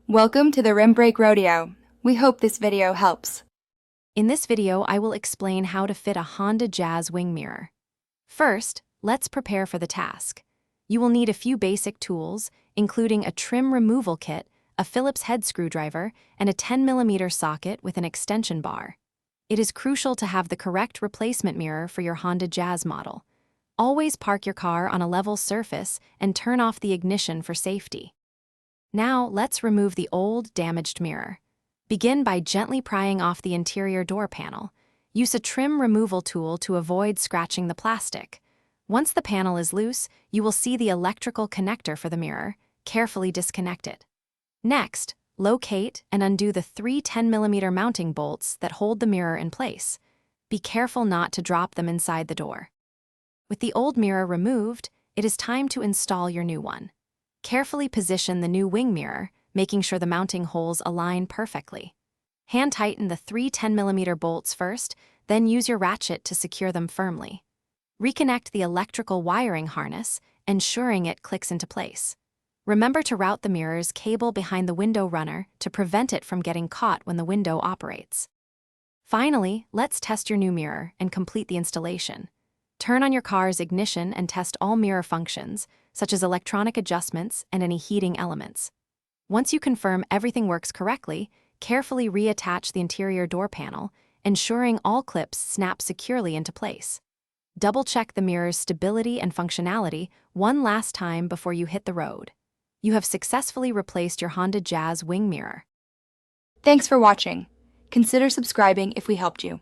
Welcome to the Rim Break Rodeo. We hope this video helps. In this video, I will explain how to fit a Honda Jazz wing mirror. First, let's prepare for the task. You will need a few basic tools, including a trim removal kit, a Phillips head screwdriver, and a 10mm socket with an extension bar. It is crucial to have the correct replacement mirror for your Honda Jazz model. Always park your car on a level surface and turn off the ignition for safety. Now, let's remove the old, damaged mirror. Begin by gently prying off the interior door panel. Use a trim removal tool to avoid scratching the plastic. Once the panel is loose, you will see the electrical connector for the mirror. Carefully disconnect it. Next, locate and undo the three 10mm mounting bolts that hold the mirror in place. Be careful not to drop them inside the door. With the old mirror removed, it is time to install your new one. Carefully position the new wing mirror, making sure the mounting holes align perfectly. Hand tighten the three 10mm bolts first, then use your ratchet to secure them firmly. Reconnect the electrical wiring harness, ensuring it clicks into place. Remember to route the mirror's cable behind the window runner to prevent it from getting caught when the window operates. Finally, let's test your new mirror and complete the installation. Turn on your car's ignition and test all mirror functions, such as electronic adjustments and any heating elements. Once you confirm everything works correctly, carefully reattach the interior door panel, ensuring all clips snap securely into place. Double-check the mirror's stability and functionality one last time before you hit the road. You have successfully replaced your Honda Jazz wing mirror. Thanks for watching. Consider subscribing if we helped you.